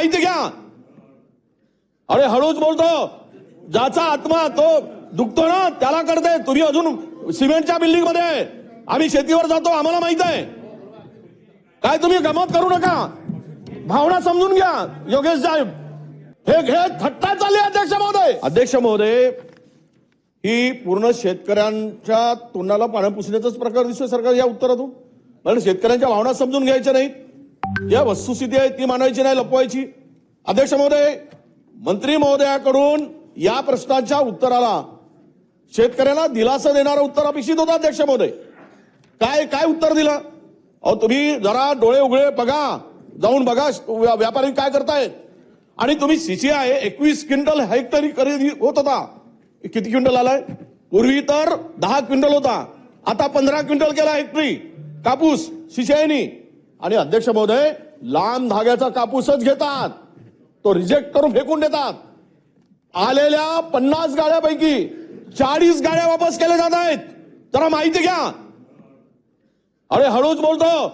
माहिती घ्या. अरे हळूच बोलतो, ज्याचा आत्मा तो दुखतो ना त्याला कळते. तुम्ही अजून सिमेंटच्या बिल्डिंग मध्ये आहे, आम्ही शेतीवर जातो, आम्हाला माहित आहे. काय तुम्ही गमत करू नका, भावना समजून घ्या. योगेश साहेब हे थट्टा चालली. अध्यक्ष महोदय ही पूर्ण शेतकऱ्यांच्या तोंडाला पाणी पुसण्याचाच प्रकार दिसतोय सरकार या उत्तरातून. कारण शेतकऱ्यांच्या भावना समजून घ्यायच्या नाहीत, या वस्तुस्थिती आहे ती मानवायची नाही, लपवायची. अध्यक्ष महोदय, मंत्री महोदयाकडून या प्रश्नाच्या उत्तराला शेतकऱ्यांना दिलासा देणारं उत्तर अपेक्षित होतं. अध्यक्ष महोदय काय काय उत्तर दिलं? अहो तुम्ही जरा डोळे उघडे बघा, जाऊन बघा व्यापारी काय करतायत. आणि तुम्ही सीसीआय 21 क्विंटल हेक्टरी खरेदी होत होता, किती क्विंटल आलाय? पूर्वी तर 10 क्विंटल होता, आता 15 क्विंटल केला हेक्टरी कापूस सीसीआयनी. आणि अध्यक्ष महोदय लांब धाग्याचा कापूसच घेतात, तो रिजेक्ट करून फेकून देतात. आलेल्या 50 गाड्यापैकी 40 गाड्या वापस केल्या जात आहेत. जरा माहिती घ्या. अरे हळूच बोलतो,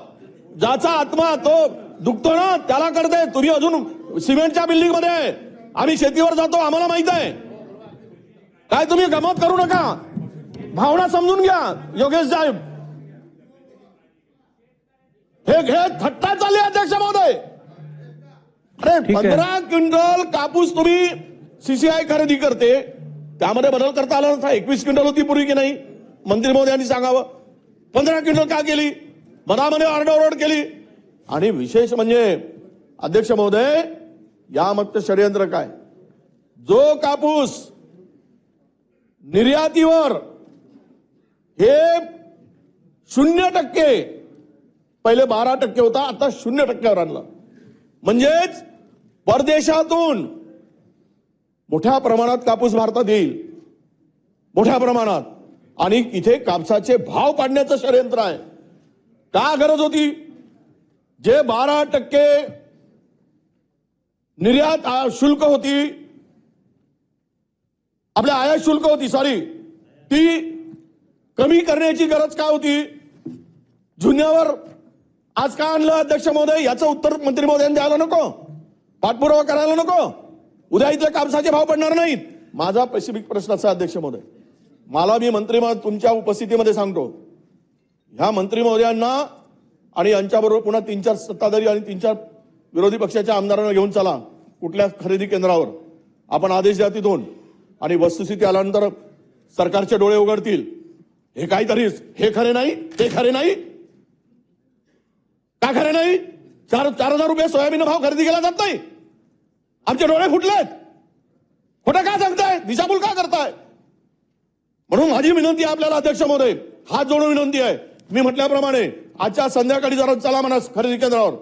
ज्याचा आत्मा तो दुखतो ना त्याला कळते. तुम्ही अजून सिमेंटच्या बिल्डिंग मध्ये आहे, आम्ही शेतीवर जातो, आम्हाला माहित आहे. काय तुम्ही गमत करू नका, भावना समजून घ्या. योगेश साहेब हे थट्टा चालली. अध्यक्ष महोदय अरे 15 क्विंटल कापूस तुम्ही सीसीआय खरेदी करते, त्यामध्ये बदल करता आला नसता. 21 क्विंटल होती पूर्वी की नाही? मंत्री महोदयांनी सांगावं. 15 क्विंटल का केली? मनामध्ये आरडाओरड केली. आणि विशेष म्हणजे अध्यक्ष महोदय यामागचं षडयंत्र काय? जो कापूस निर्यातीवर हे 0% पहिले 12% होता, आता 0%वर आणलं. म्हणजेच परदेशातून मोठ्या प्रमाणात कापूस भारतात येईल, मोठ्या प्रमाणात. आणि इथे कापसाचे भाव पाडण्याचं षडयंत्र आहे. का गरज होती? जे 12% निर्यात शुल्क होती, आपल्या आयात शुल्क होती ती कमी करण्याची गरज काय होती? जुन्यावर आज का आणलं? अध्यक्ष महोदय याचं उत्तर मंत्री महोदयांनी द्यायला नको, पाठपुरावा करायला नको. उद्या इथे कापसाचे भाव पडणार नाहीत. माझा स्पेसिफिक प्रश्न असा अध्यक्ष महोदय, मला मी मंत्री तुमच्या उपस्थितीमध्ये सांगतो, ह्या मंत्री महोदयांना आणि यांच्याबरोबर पुन्हा 3-4 सत्ताधारी आणि 3-4 विरोधी पक्षाच्या आमदारांना घेऊन चला कुठल्या खरेदी केंद्रावर, आपण आदेश द्या तिथून. आणि वस्तुस्थिती आल्यानंतर सरकारचे डोळे उघडतील. हे काहीतरी हे खरे नाही, ते खरे नाही. का खरे नाही? 4,000 रुपये सोयाबीन भाव खरेदी केला जात नाही. आमचे डोळे फुटलेत. खोटं का सांगताय? दिशाभूल का करताय? म्हणून माझी विनंती आहे आपल्याला अध्यक्ष महोदय, हात जोडून विनंती आहे. मी म्हटल्याप्रमाणे आजच्या संध्याकाळी जरा चला म्हणा खरेदी केंद्रावर,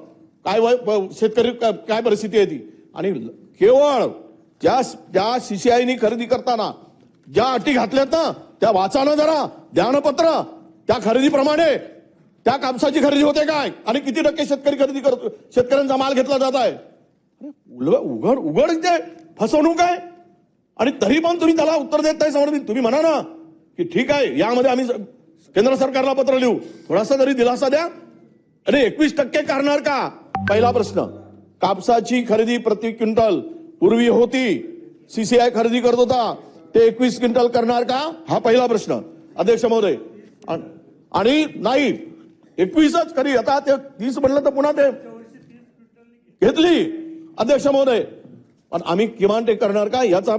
काय शेतकरी काय परिस्थिती आहे ती. आणि केवळ ज्या सीसीआयनी खरेदी करताना ज्या अटी घातल्यात ना त्या वाचानं जरा, ध्यानपत्र त्या खरेदीप्रमाणे त्या कापसाची खरेदी होते काय आणि किती टक्के शेतकरी खरेदी करतो, शेतकऱ्यांचा माल घेतला जात आहे. उघड उघड इथे फसवणूक आहे. आणि तरी पण तुम्ही त्याला उत्तर देत नाही. समोर तुम्ही म्हणा ना की ठीक आहे, यामध्ये आम्ही केंद्र सरकारला पत्र लिहू, थोडासा तरी दिलासा द्या. अरे 21% करणार का? पहिला प्रश्न. कापसाची खरेदी प्रति क्विंटल पूर्वी होती, सीसीआय खरेदी करत होता, ते 21 क्विंटल करणार का? हा पहिला प्रश्न अध्यक्ष महोदय. आणि नाही 21च खरी, आता ते 30 म्हणलं तर पुन्हा ते घेतली अध्यक्ष महोदय. पण आम्ही किमान ते करणार का याचा